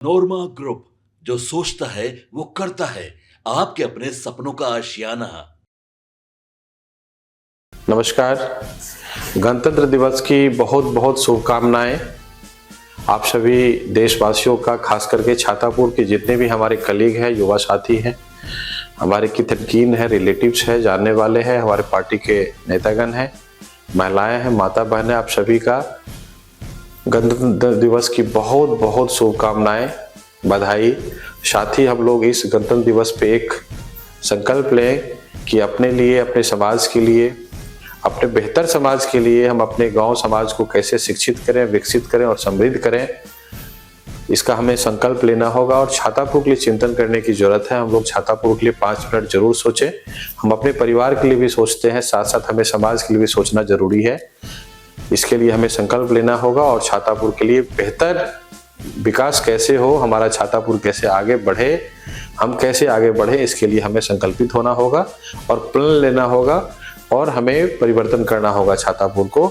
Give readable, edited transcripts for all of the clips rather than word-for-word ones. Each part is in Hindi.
नोरमा ग्रुप, जो सोचता है वो करता है। आपके अपने सपनों का आशियाना। नमस्कार। गणतंत्र दिवस की बहुत बहुत शुभकामनाएं आप सभी देशवासियों का, खास करके छातापुर के जितने भी हमारे कलीग हैं, युवा साथी हैं, हमारे कितनकीन हैं, रिलेटिव्स हैं, जानने वाले हैं, हमारे पार्टी के नेतागण हैं, महिलाएं हैं, माता बहन हैं, आप सभी का गणतंत्र दिवस की बहुत बहुत शुभकामनाएं, बधाई। साथ ही हम लोग इस गणतंत्र दिवस पे एक संकल्प लें कि अपने लिए, अपने समाज के लिए, अपने बेहतर समाज के लिए हम अपने गांव समाज को कैसे शिक्षित करें, विकसित करें और समृद्ध करें, इसका हमें संकल्प लेना होगा। और छातापुर के लिए चिंतन करने की जरूरत है। हम लोग छातापुर के लिए 5 मिनट जरूर सोचें। हम अपने परिवार के लिए भी सोचते हैं, साथ साथ हमें समाज के लिए भी सोचना जरूरी है। इसके लिए हमें संकल्प लेना होगा और छातापुर के लिए बेहतर विकास कैसे हो, हमारा छातापुर कैसे आगे बढ़े, हम कैसे आगे बढ़े, इसके लिए हमें संकल्पित होना होगा और प्रण लेना होगा और हमें परिवर्तन करना होगा छातापुर को।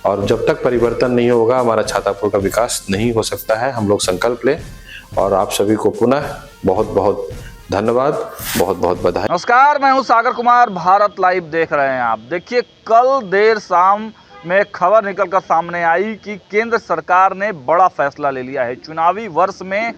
और जब तक परिवर्तन नहीं होगा, हमारा छातापुर का विकास नहीं हो सकता है। हम लोग संकल्प लें। और आप सभी को पुनः बहुत बहुत धन्यवाद, बहुत बहुत बधाई। नमस्कार, मैं हूं सागर कुमार। भारत लाइव देख रहे हैं आप। देखिए, कल देर शाम में खबर निकलकर सामने आई कि केंद्र सरकार ने बड़ा फैसला ले लिया है। चुनावी वर्ष में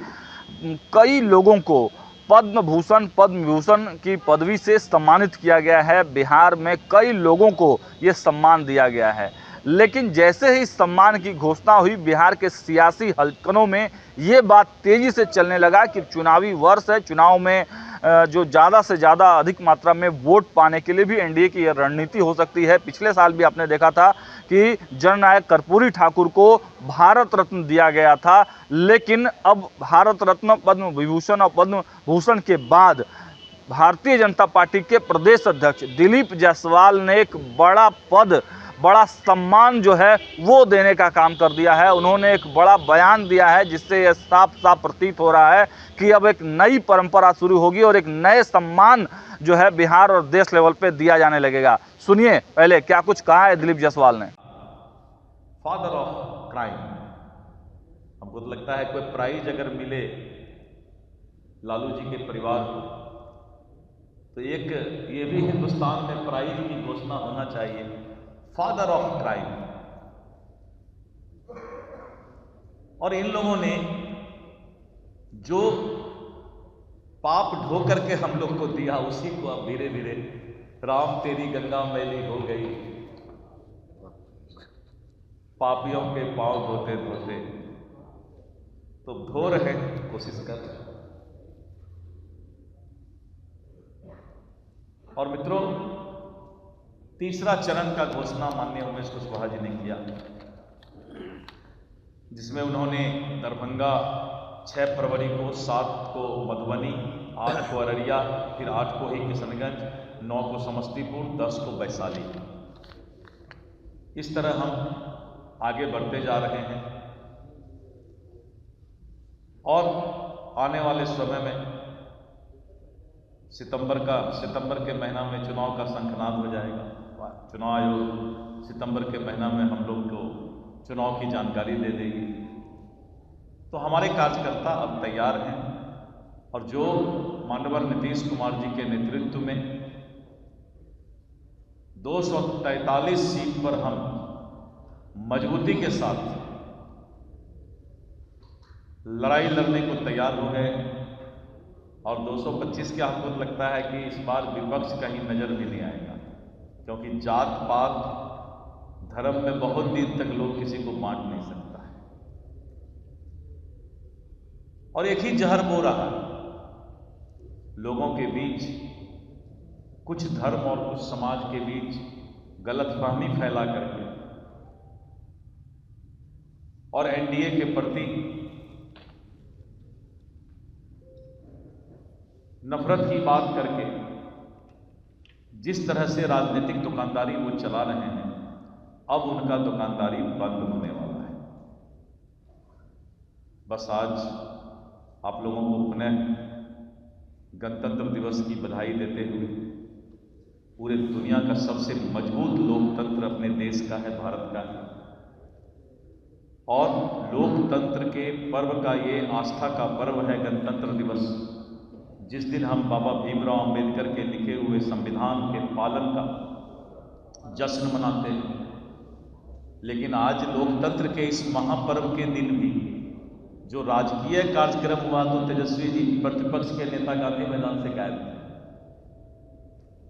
कई लोगों को पद्म भूषण, पद्म विभूषण की पदवी से सम्मानित किया गया है। बिहार में कई लोगों को ये सम्मान दिया गया है। लेकिन जैसे ही सम्मान की घोषणा हुई, बिहार के सियासी हलकनों में ये बात तेजी से चलने लगा कि चुनावी वर्ष है, चुनाव में जो ज़्यादा से ज़्यादा अधिक मात्रा में वोट पाने के लिए भी एनडीए की यह रणनीति हो सकती है। पिछले साल भी आपने देखा था कि जननायक कर्पूरी ठाकुर को भारत रत्न दिया गया था, लेकिन अब भारत रत्न, पद्म विभूषण और पद्म भूषण के बाद भारतीय जनता पार्टी के प्रदेश अध्यक्ष दिलीप जायसवाल ने एक बड़ा पद, बड़ा सम्मान जो है वो देने का काम कर दिया है। उन्होंने एक बड़ा बयान दिया है जिससे यह साफ साफ प्रतीत हो रहा है कि अब एक नई परंपरा शुरू होगी और एक नए सम्मान जो है बिहार और देश लेवल पे दिया जाने लगेगा। सुनिए पहले क्या कुछ कहा है दिलीप जायसवाल ने। फादर ऑफ क्राइम, हमको तो लगता है कोई प्राइज अगर मिले लालू जी के परिवार को, तो एक ये भी हिंदुस्तान में प्राइज की घोषणा होना चाहिए, फादर ऑफ क्राइम। और इन लोगों ने जो पाप ढो करके हम लोग को दिया, उसी को अब धीरे धीरे राम तेरी गंगा मैली हो गई, पापियों के पांव धोते धोते, तो धो रहे, कोशिश कर रहे। और मित्रों, तीसरा चरण का घोषणा माननीय उमेश कुशवाहा जी ने किया, जिसमें उन्होंने दरभंगा 6 फरवरी को, 7 को मधुबनी, 8 को अररिया, फिर 8 को ही किशनगंज, 9 को समस्तीपुर, 10 को वैशाली। इस तरह हम आगे बढ़ते जा रहे हैं और आने वाले समय में सितंबर के महीना में चुनाव का शंखनाद हो जाएगा। चुनाव आयोग सितंबर के महीना में हम लोग को चुनाव की जानकारी दे देगी। तो हमारे कार्यकर्ता अब तैयार हैं और जो माननीय नीतीश कुमार जी के नेतृत्व में 243 सीट पर हम मजबूती के साथ लड़ाई लड़ने को तैयार हो गए। और 225 के हमको लगता है कि इस बार विपक्ष कहीं नजर भी नहीं आएगा, क्योंकि जात पात धर्म में बहुत दिन तक लोग किसी को बांट नहीं सकता है। और एक ही जहर बो रहा है लोगों के बीच, कुछ धर्म और कुछ समाज के बीच गलतफहमी फैला करके और एनडीए के प्रति नफरत की बात करके जिस तरह से राजनीतिक दुकानदारी वो चला रहे हैं, अब उनका दुकानदारी बंद होने वाला है। बस आज आप लोगों को पुनः गणतंत्र दिवस की बधाई देते हुए, पूरे दुनिया का सबसे मजबूत लोकतंत्र अपने देश का है, भारत का है, और लोकतंत्र के पर्व का ये आस्था का पर्व है गणतंत्र दिवस, जिस दिन हम बाबा भीमराव अंबेडकर के लिखे हुए संविधान के पालन का जश्न मनाते हैं। लेकिन आज लोकतंत्र के इस महापर्व के दिन भी जो राजकीय कार्यक्रम हुआ तो तेजस्वी जी प्रतिपक्ष के नेता गांधी मैदान से गायब थे।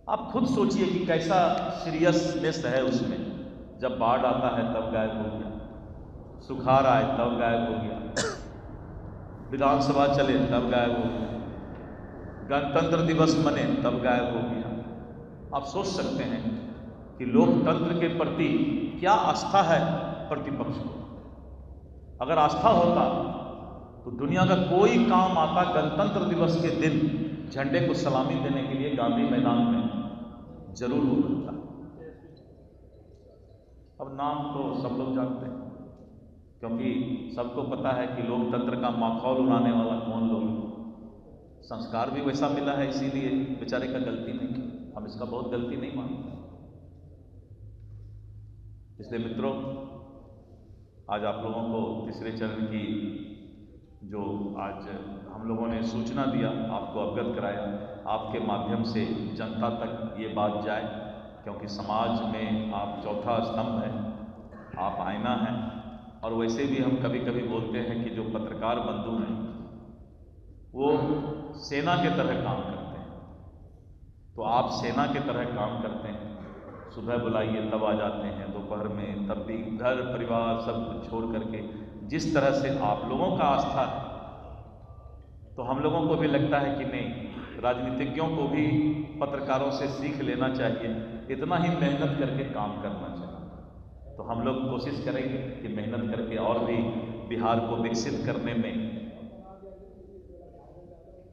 आप खुद सोचिए कि कैसा सीरियसनेस है उसमें। जब बाढ़ आता है तब गायब हो गया, सुखाड़ आए तब गायब हो गया, विधानसभा चले तब गायब हो गया, गणतंत्र दिवस मने तब गायब हो गया। आप सोच सकते हैं कि लोकतंत्र के प्रति क्या आस्था है प्रतिपक्ष को। अगर आस्था होता तो दुनिया का कोई काम आता गणतंत्र दिवस के दिन झंडे को सलामी देने के लिए गांधी मैदान में जरूर होता। अब नाम तो सब लोग जानते हैं, क्योंकि सबको पता है कि लोकतंत्र का माखौल उड़ाने वाला कौन लोग। संस्कार भी वैसा मिला है, इसीलिए बेचारे का गलती नहीं, हम इसका बहुत गलती नहीं मानते। इसलिए मित्रों, आज आप लोगों को तीसरे चरण की जो आज हम लोगों ने सूचना दिया, आपको अवगत कराया, आपके माध्यम से जनता तक ये बात जाए, क्योंकि समाज में आप चौथा स्तंभ हैं, आप आईना हैं। और वैसे भी हम कभी कभी बोलते हैं कि जो पत्रकार बंधु हैं वो सेना के तरह काम करते हैं, तो आप सेना के तरह काम करते हैं। सुबह बुलाइए तब आ जाते हैं, दोपहर में तब भी घर परिवार सब कुछ छोड़ करके जिस तरह से आप लोगों का आस्था है, तो हम लोगों को भी लगता है कि नहीं, राजनीतिज्ञों को भी पत्रकारों से सीख लेना चाहिए, इतना ही मेहनत करके काम करना चाहिए। तो हम लोग कोशिश करेंगे कि मेहनत करके और भी बिहार को विकसित करने में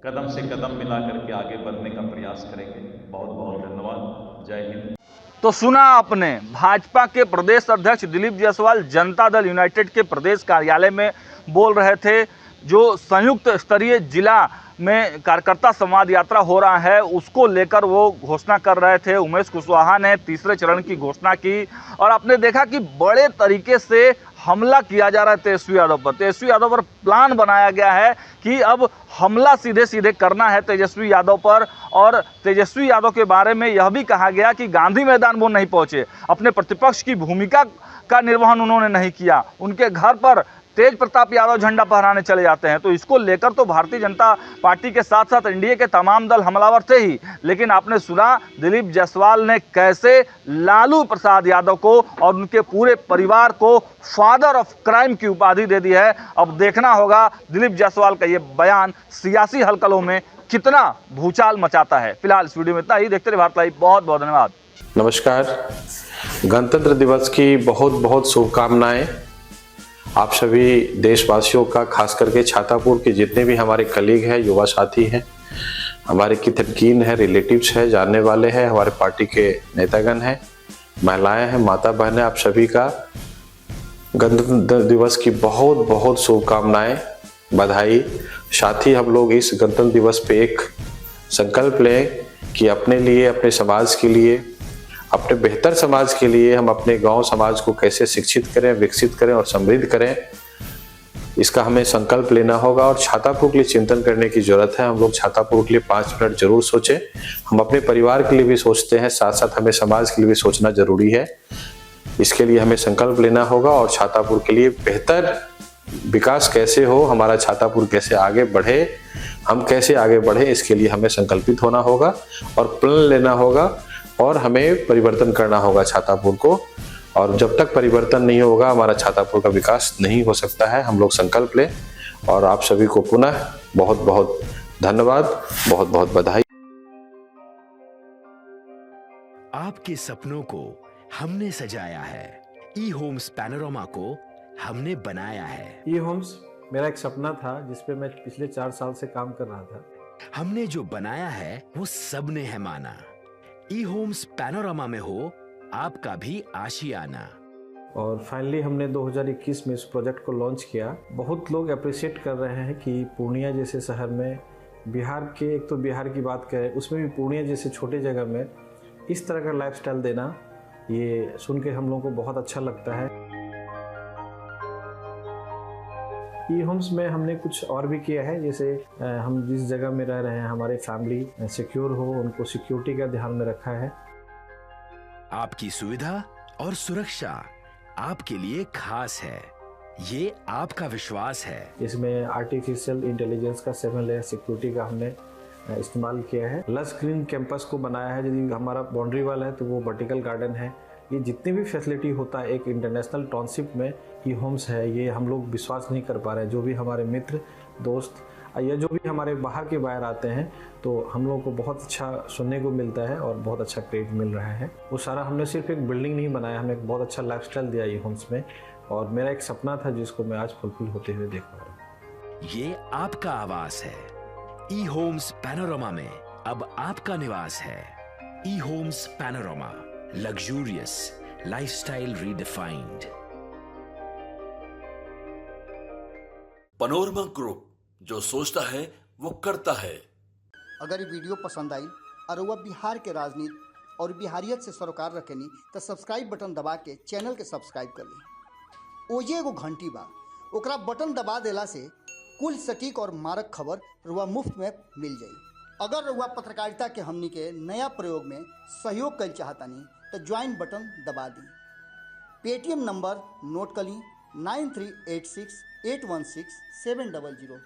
कदम से कदम मिला करके आगे बढ़ने का प्रयास करेंगे। बहुत बहुत धन्यवाद। जय हिंद। तो सुना आपने, भाजपा के प्रदेश अध्यक्ष दिलीप जायसवाल जनता दल यूनाइटेड के प्रदेश कार्यालय में बोल रहे थे। जो संयुक्त स्तरीय जिला में कार्यकर्ता संवाद यात्रा हो रहा है उसको लेकर वो घोषणा कर रहे थे। उमेश कुशवाहा ने तीसरे चरण की घोषणा की और आपने देखा कि बड़े तरीके से हमला किया जा रहा है तेजस्वी यादव पर। तेजस्वी यादव पर प्लान बनाया गया है कि अब हमला सीधे सीधे करना है तेजस्वी यादव पर। और तेजस्वी यादव के बारे में यह भी कहा गया कि गांधी मैदान वो नहीं पहुंचे, अपने प्रतिपक्ष की भूमिका का निर्वहन उन्होंने नहीं किया, उनके घर पर तेज प्रताप यादव झंडा फहराने चले जाते हैं। तो इसको लेकर तो भारतीय जनता पार्टी के साथ साथ एनडीए के तमाम दल हमलावर थे ही, लेकिन आपने सुना दिलीप जायसवाल ने कैसे लालू प्रसाद यादव को और उनके पूरे परिवार को फादर ऑफ क्राइम की उपाधि दे दी है। अब देखना होगा दिलीप जायसवाल का ये बयान सियासी हलकलों में कितना भूचाल मचाता है। फिलहाल इस वीडियो में इतना ही। देखते रहिए भारत लाइव। बहुत बहुत धन्यवाद। नमस्कार। गणतंत्र दिवस की बहुत बहुत शुभकामनाएं आप सभी देशवासियों का, खास करके छातापुर के जितने भी हमारे कलीग हैं, युवा साथी हैं, हमारे कितनकीन हैं, रिलेटिव्स हैं, जानने वाले हैं, हमारे पार्टी के नेतागण हैं, महिलाएं हैं, माता बहनें, आप सभी का गणतंत्र दिवस की बहुत बहुत शुभकामनाएं, बधाई। साथ ही हम लोग इस गणतंत्र दिवस पे एक संकल्प लें कि अपने लिए, अपने समाज के लिए, अपने बेहतर समाज के लिए हम अपने गांव समाज को कैसे शिक्षित करें, विकसित करें और समृद्ध करें, इसका हमें संकल्प लेना होगा। और छातापुर के लिए चिंतन करने की जरूरत है। हम लोग छातापुर के लिए 5 मिनट जरूर सोचें। हम अपने परिवार के लिए भी सोचते हैं, साथ साथ हमें समाज के लिए भी सोचना जरूरी है। इसके लिए हमें संकल्प लेना होगा और छातापुर के लिए बेहतर विकास कैसे हो, हमारा छातापुर कैसे आगे बढ़े, हम कैसे आगे बढ़े, इसके लिए हमें संकल्पित होना होगा और प्लान लेना होगा और हमें परिवर्तन करना होगा छातापुर को। और जब तक परिवर्तन नहीं होगा हमारा छातापुर का विकास नहीं हो सकता है। हम लोग संकल्प लें और आप सभी को पुनः बहुत बहुत धन्यवाद, बहुत बहुत बधाई। आपके सपनों को हमने सजाया है, ई होम्स पैनोरामा को हमने बनाया है। ई होम्स मेरा एक सपना था जिस पे मैं पिछले 4 साल से काम कर रहा था। हमने जो बनाया है वो सबने है माना। ई होम्स पैनोरामा में हो आपका भी आशियाना। और फाइनली हमने 2021 में इस प्रोजेक्ट को लॉन्च किया। बहुत लोग अप्रिशिएट कर रहे हैं कि पूर्णिया जैसे शहर में, बिहार के, एक तो बिहार की बात करें उसमें भी पूर्णिया जैसे छोटे जगह में इस तरह का लाइफस्टाइल देना, ये सुन के हम लोगों को बहुत अच्छा लगता है। ई होम्स में हमने कुछ और भी किया है, जैसे हम जिस जगह में रह रहे हैं हमारे फैमिली सिक्योर हो, उनको सिक्योरिटी का ध्यान में रखा है। आपकी सुविधा और सुरक्षा आपके लिए खास है, ये आपका विश्वास है। इसमें आर्टिफिशियल इंटेलिजेंस का 7 लेयर सिक्योरिटी का हमने इस्तेमाल किया है। लस ग्रीन कैंपस को बनाया है, यदि हमारा बाउंड्री वाल है तो वो वर्टिकल गार्डन है। ये जितनी भी फैसिलिटी होता है एक इंटरनेशनल टाउनशिप में ई होम्स है, ये हम लोग विश्वास नहीं कर पा रहे हैं। जो भी हमारे मित्र दोस्त या जो भी हमारे बाहर के बाहर आते हैं तो हम लोगों को बहुत अच्छा सुनने को मिलता है और बहुत अच्छा क्रेडिट मिल रहा है। वो सारा हमने सिर्फ एक बिल्डिंग नहीं बनाया, हमें एक बहुत अच्छा लाइफस्टाइल दिया ई होम्स में, और मेरा एक सपना था जिसको मैं आज फुलफिल होते हुए देख पा रहा हूँ। ये आपका आवास है। ई होम्स पैनोरामा में अब आपका निवास है। E Homes Panorama, luxurious lifestyle redefined. Panorama Group, जो सोचता है वो करता है। अगर ये वीडियो पसंद आई और वह बिहार के राजनीति और बिहारियत से सरोकार रखेनी तो सब्सक्राइब बटन दबा के चैनल के सब्सक्राइब कर ली। ओजे एगो घंटी बा, ओकरा बटन दबा देला से कुल सटीक और मारक खबर रुआ मुफ्त में मिल जाई। अगर रुआ पत्रकारिता के हमनी के नया प्रयोग में सहयोग कर चाहतानी तो ज्वाइन बटन दबा दी। पेटीएम नंबर नोट कर ली 9386 816 700।